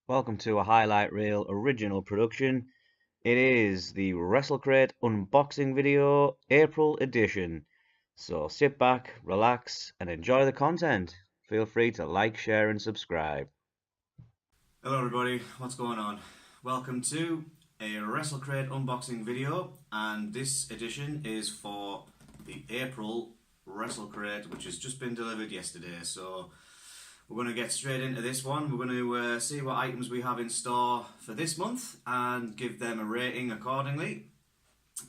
Welcome to a highlight reel original production. It is the Wrestlecrate unboxing video April edition. So sit back, relax, and enjoy the content. Feel free to like, share, and subscribe. Hello everybody, what's going on? Welcome to a Wrestlecrate unboxing video, and this edition is for the April Wrestlecrate, which has just been delivered yesterday. So we're going to get straight into this one. We're going to see what items we have in store for this month and give them a rating accordingly.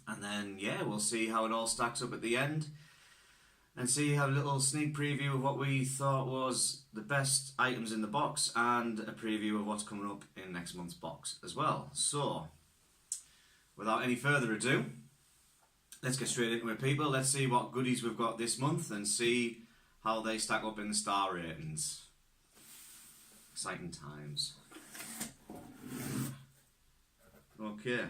And then, yeah, we'll see how it all stacks up at the end and see, have a little sneak preview of what we thought was the best items in the box and a preview of what's coming up in next month's box as well. So, without any further ado, let's get straight into it, people. Let's see what goodies we've got this month and see how they stack up in the star ratings. Exciting times. Okay.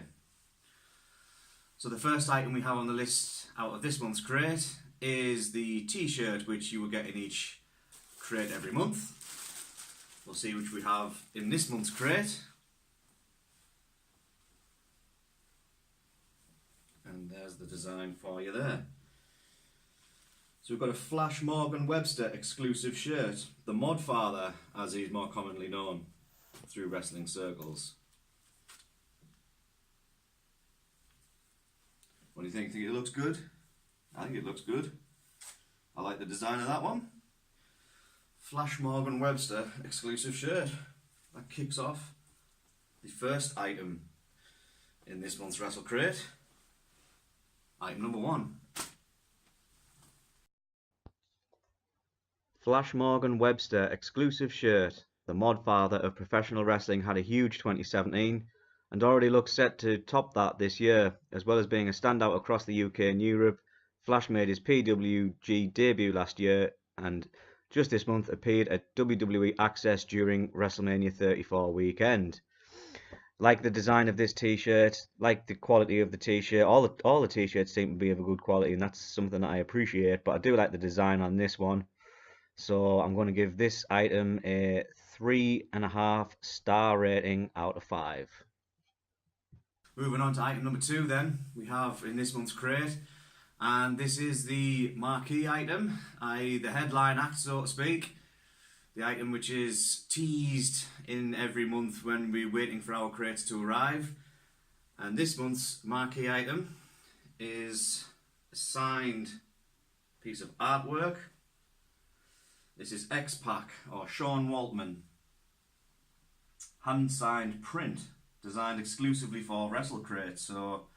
So the first item we have on the list out of this month's crate is the t-shirt, which you will get in each crate every month. We'll see which we have in this month's crate. And there's the design for you there. So we've got a Flash Morgan Webster exclusive shirt, the Modfather, as he's more commonly known through wrestling circles. What do you think? Think it looks good? I think it looks good. I like the design of that one. Flash Morgan Webster exclusive shirt. That kicks off the first item in this month's Wrestlecrate. Item number 1. Flash Morgan Webster exclusive shirt. The Modfather of professional wrestling had a huge 2017 and already looks set to top that this year. As well as being a standout across the UK and Europe, Flash made his PWG debut last year and just this month appeared at WWE Access during WrestleMania 34 weekend. Like the design of this t-shirt, like the quality of the t-shirt, all the t-shirts seem to be of a good quality, and that's something that I appreciate. But I do like the design on this one, so I'm going to give this item a 3.5 star rating out of 5. Moving on to item number 2 then, we have in this month's crate, and this is the marquee item, i.e. the headline act, so to speak. The item which is teased in every month when we're waiting for our crates to arrive. And this month's marquee item is a signed piece of artwork. This is X-Pac, or Sean Waltman. Hand-signed print, designed exclusively for Wrestlecrate, so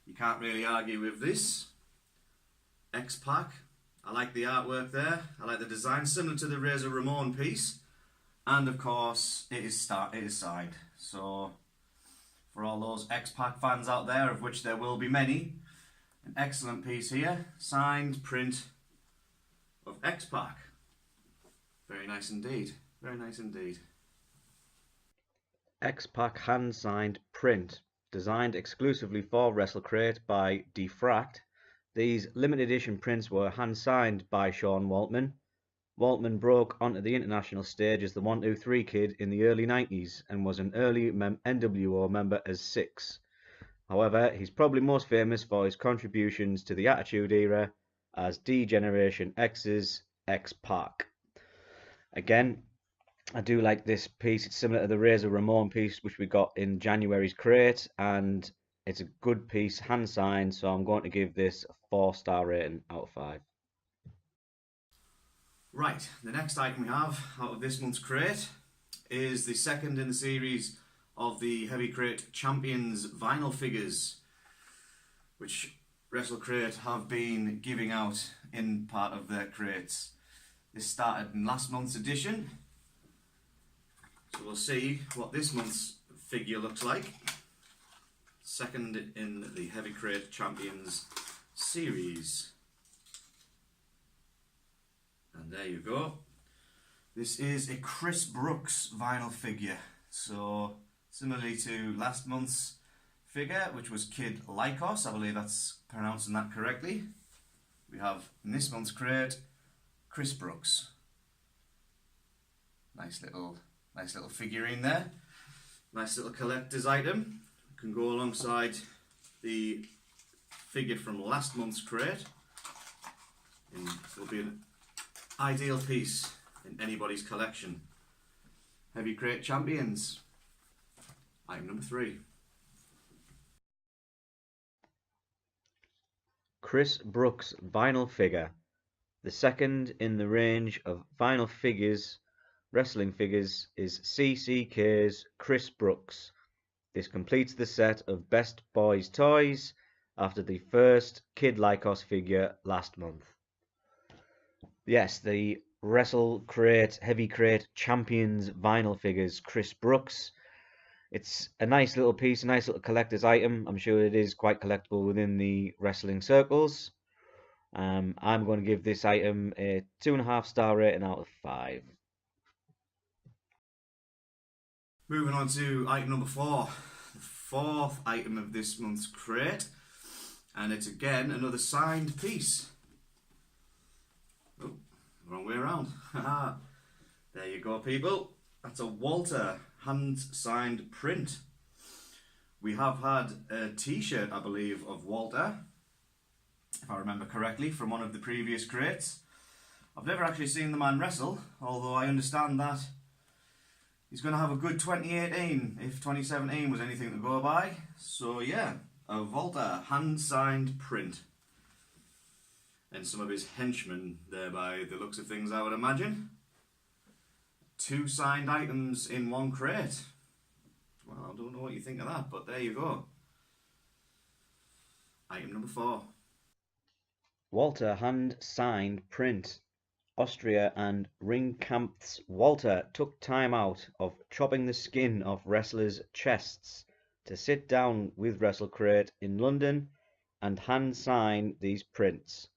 you can't really argue with this. X-Pac. I like the artwork there. I like the design, similar to the Razor Ramon piece. And of course, it is signed. So, for all those X-Pac fans out there, of which there will be many, an excellent piece here. Signed print of X-Pac. Very nice indeed. Very nice indeed. X-Pac hand-signed print, designed exclusively for Wrestlecrate by Defract. These limited edition prints were hand-signed by Sean Waltman. Waltman broke onto the international stage as the 1-2-3 Kid in the early 90s and was an early NWO member as Six. However, he's probably most famous for his contributions to the Attitude Era as D-Generation X's X-Pac. Again, I do like this piece. It's similar to the Razor Ramon piece which we got in January's crate, and it's a good piece, hand signed, so I'm going to give this a 4-star rating out of 5. Right, the next item we have out of this month's crate is the second in the series of the Heavy Crate Champions vinyl figures, which Wrestlecrate have been giving out in part of their crates. This started in last month's edition, so we'll see what this month's figure looks like. Second in the Heavy Crate Champions series. And there you go. This is a Chris Brooks vinyl figure. So, similarly to last month's figure, which was Kid Lycos, I believe that's pronouncing that correctly. We have, in this month's crate, Chris Brooks. Nice little Nice little figurine there. Nice little collector's item. Can go alongside the figure from last month's crate. And it'll be an ideal piece in anybody's collection. Heavy Crate Champions. Item number 3. Chris Brooks vinyl figure, the second in the range of vinyl figures, wrestling figures, is CCK's Chris Brooks. This completes the set of Best Boys toys after the first Kid Lycos figure last month. Yes, the Wrestlecrate Heavy Crate Champions vinyl figures, Chris Brooks. It's a nice little piece, a nice little collector's item. I'm sure it is quite collectible within the wrestling circles. I'm going to give this item a 2.5 star rating out of 5. Moving on to item number 4. The fourth item of this month's crate. And it's again another signed piece. Oh, wrong way around. There you go, people. That's a Walter hand-signed print. We have had a t-shirt, I believe, of Walter, if I remember correctly, from one of the previous crates. I've never actually seen the man wrestle, although I understand that he's going to have a good 2018 if 2017 was anything to go by. So yeah, a Walter hand-signed print. And some of his henchmen there by the looks of things, I would imagine. 2 signed items in 1 crate. Well, I don't know what you think of that, but there you go. Item number 4. Walter hand-signed print. Austria and Ringkampf's Walter took time out of chopping the skin off wrestlers' chests to sit down with Wrestlecrate in London and hand-sign these prints.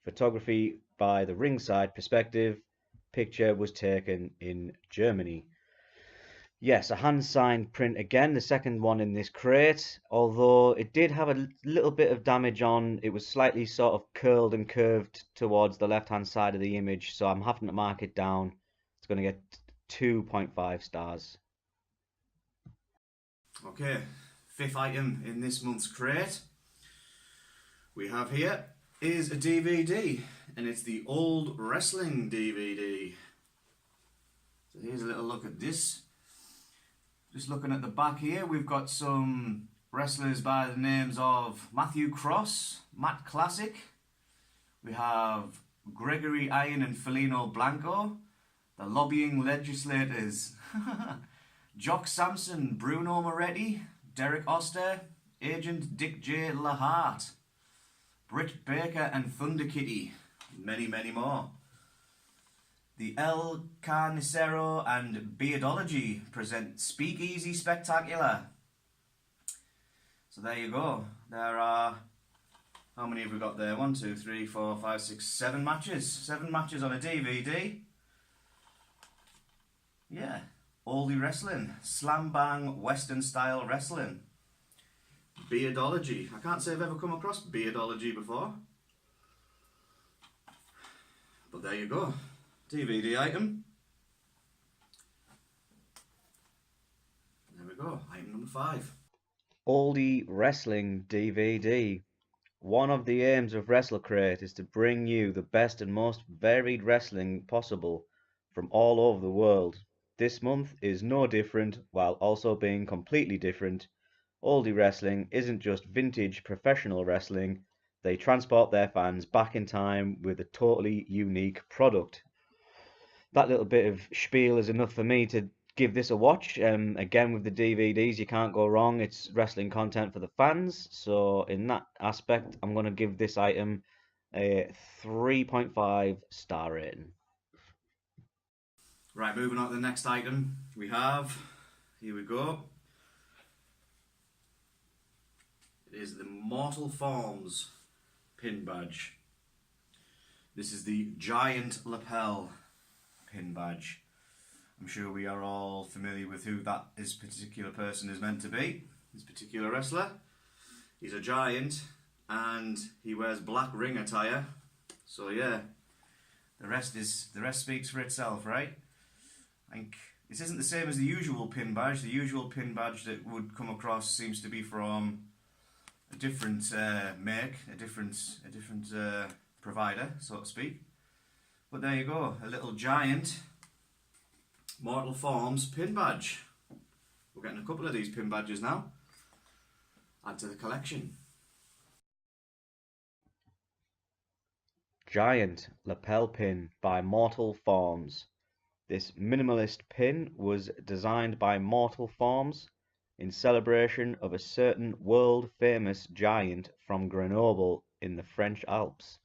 Photography by the Ringside Perspective. Picture was taken in Germany. Yes, a hand-signed print again, the second one in this crate, although it did have a little bit of damage on. It was slightly sort of curled and curved towards the left-hand side of the image, so I'm having to mark it down. It's going to get 2.5 stars. Okay, 5th item in this month's crate we have here is a DVD, and it's the Old Wrestling DVD. So here's a little look at this. Just looking at the back here, we've got some wrestlers by the names of Matthew Cross, Matt Classic. We have Gregory Iron and Felino Blanco, the Lobbying Legislators, Jock Sampson, Bruno Moretti, Derek Oster, Agent Dick J. Lahart, Britt Baker and Thunder Kitty, many, many more. The El Carnicero and Beardology present Speakeasy Spectacular. So there you go. There are, how many have we got there? 1, 2, 3, 4, 5, 6, 7 matches. 7 matches on a DVD. Yeah. Oldie Wrestling. Slam Bang Western Style Wrestling. Beardology. I can't say I've ever come across Beardology before. But there you go. DVD item. There we go. Item number 5. Oldie Wrestling DVD. One of the aims of Wrestlecrate is to bring you the best and most varied wrestling possible from all over the world. This month is no different, while also being completely different. Oldie Wrestling isn't just vintage professional wrestling, they transport their fans back in time with a totally unique product. That little bit of spiel is enough for me to give this a watch. Again, with the DVDs, you can't go wrong. It's wrestling content for the fans. So in that aspect, I'm going to give this item a 3.5 star rating. Right, moving on to the next item we have. Here we go. It is the Mortal Forms pin badge. This is the Giant Lapel pin badge. I'm sure we are all familiar with who this particular person is meant to be. This particular wrestler. He's a giant and he wears black ring attire. So yeah, the rest speaks for itself, right? I think This isn't the same as the usual pin badge. The usual pin badge that would come across seems to be from a different make, a different provider, so to speak. But there you go, a little giant Mortal Forms pin badge. We're getting a couple of these pin badges now. Add to the collection. Giant lapel pin by Mortal Forms. This minimalist pin was designed by Mortal Forms in celebration of a certain world-famous giant from Grenoble in the French Alps.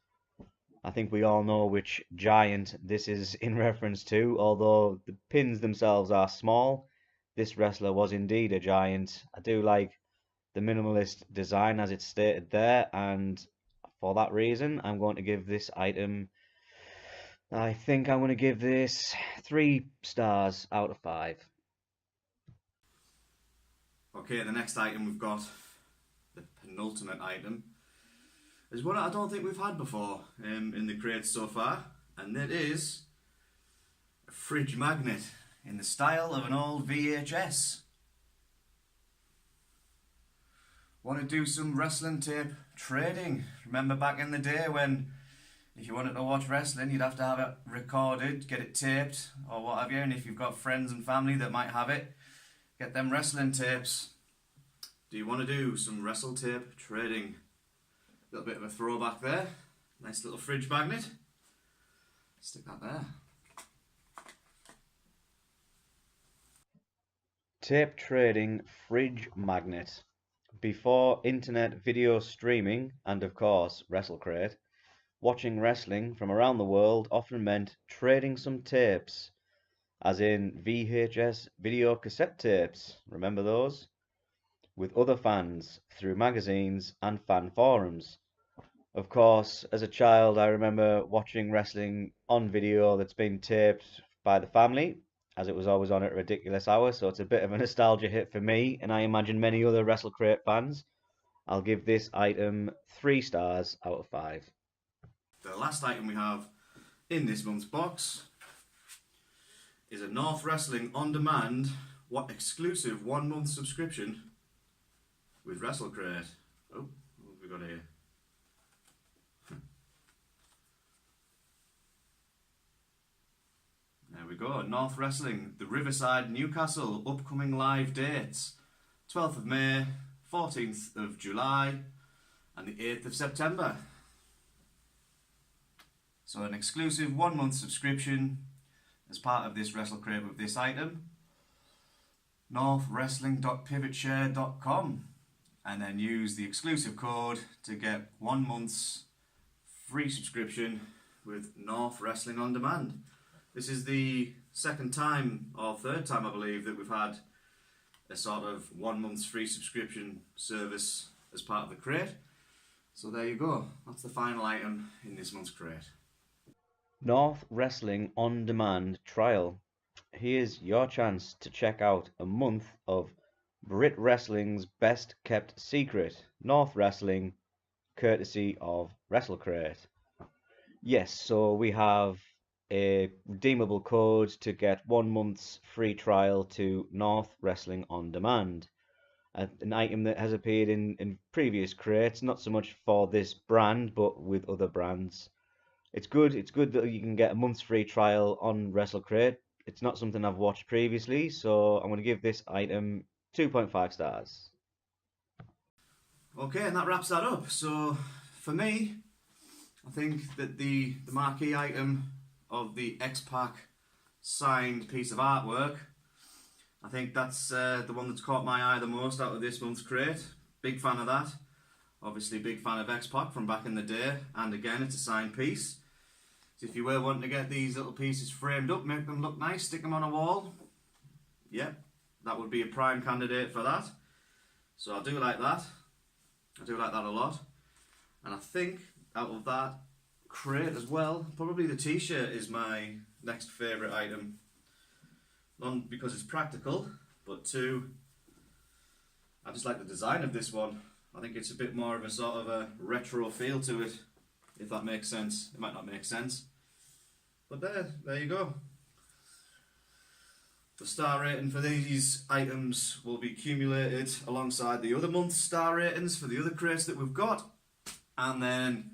I think we all know which giant this is in reference to, although the pins themselves are small. This wrestler was indeed a giant. I do like the minimalist design as it's stated there, and for that reason, I'm going to give this item, I think I'm going to give this 3 stars out of 5. Okay, the next item we've got, the penultimate item, is one I don't think we've had before in the crates so far, and it is a fridge magnet in the style of an old VHS. Want to do some wrestling tape trading? Remember back in the day when if you wanted to watch wrestling you'd have to have it recorded, get it taped or what have you, and if you've got friends and family that might have it, get them wrestling tapes. Do you want to do some wrestle tape trading? A little bit of a throwback there. Nice little fridge magnet. Stick that there. Tape trading fridge magnet. Before internet video streaming and of course Wrestlecrate, watching wrestling from around the world often meant trading some tapes, as in VHS video cassette tapes, remember those? With other fans through magazines and fan forums. Of course, as a child I remember watching wrestling on video that's been taped by the family, as it was always on at a ridiculous hour, so it's a bit of a nostalgia hit for me, and I imagine many other Wrestlecrate fans. I'll give this item 3 stars out of 5. The last item we have in this month's box is a North Wrestling On Demand exclusive 1 month subscription with Wrestlecrate. Oh, what have we got here? There we go, North Wrestling, the Riverside, Newcastle, upcoming live dates. 12th of May, 14th of July, and the 8th of September. So an exclusive 1 month subscription as part of this Wrestlecrate with this item. northwrestling.pivotshare.com, and then use the exclusive code to get 1 month's free subscription with North Wrestling On Demand. This is the second time, or third time I believe, that we've had a sort of 1 month's free subscription service as part of the crate. So there you go, that's the final item in this month's crate. North Wrestling On Demand trial. Here's your chance to check out a month of Brit Wrestling's best kept secret, North Wrestling, courtesy of Wrestlecrate. Yes, so we have a redeemable code to get 1 month's free trial to North Wrestling On Demand. An item that has appeared in previous crates, not so much for this brand, but with other brands. It's good that you can get a month's free trial on Wrestlecrate. It's not something I've watched previously, so I'm going to give this item 2.5 stars. Okay, and that wraps that up. So for me, I think that the marquee item of the X-Pac signed piece of artwork, I think that's the one that's caught my eye the most out of this month's crate. Big fan of that. Obviously big fan of X-Pac from back in the day, and again it's a signed piece. So if you were wanting to get these little pieces framed up, make them look nice, stick them on a wall, yep, that would be a prime candidate for that. So I do like that. I do like that a lot. And I think out of that crate as well, probably the t-shirt is my next favourite item. One, because it's practical, but two, I just like the design of this one. I think it's a bit more of a sort of a retro feel to it, if that makes sense. It might not make sense, but there you go. The star rating for these items will be accumulated alongside the other month's star ratings for the other crates that we've got, and then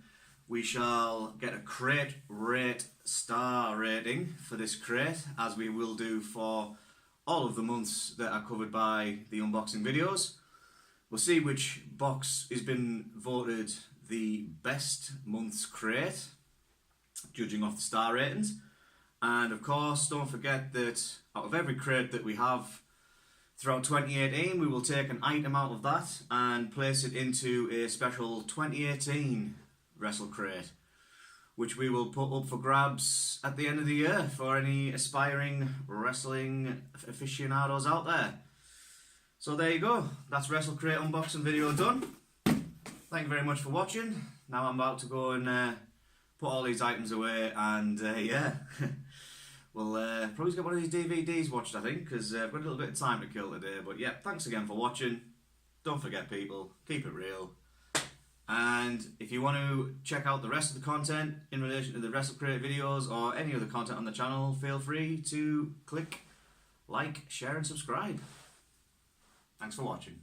we shall get a crate rate star rating for this crate, as we will do for all of the months that are covered by the unboxing videos. We'll see which box has been voted the best month's crate, judging off the star ratings. And of course, don't forget that out of every crate that we have throughout 2018, we will take an item out of that and place it into a special 2018 Wrestlecrate, which we will put up for grabs at the end of the year for any aspiring wrestling aficionados out there. So there you go, that's Wrestlecrate unboxing video done. Thank you very much for watching. Now I'm about to go and put all these items away, and yeah, we'll probably get one of these DVDs watched, I think, because I've got a little bit of time to kill today. But yeah, thanks again for watching. Don't forget, people, keep it real. And if you want to check out the rest of the content in relation to the Wrestlecrate videos or any other content on the channel, feel free to click like, share and subscribe. Thanks for watching.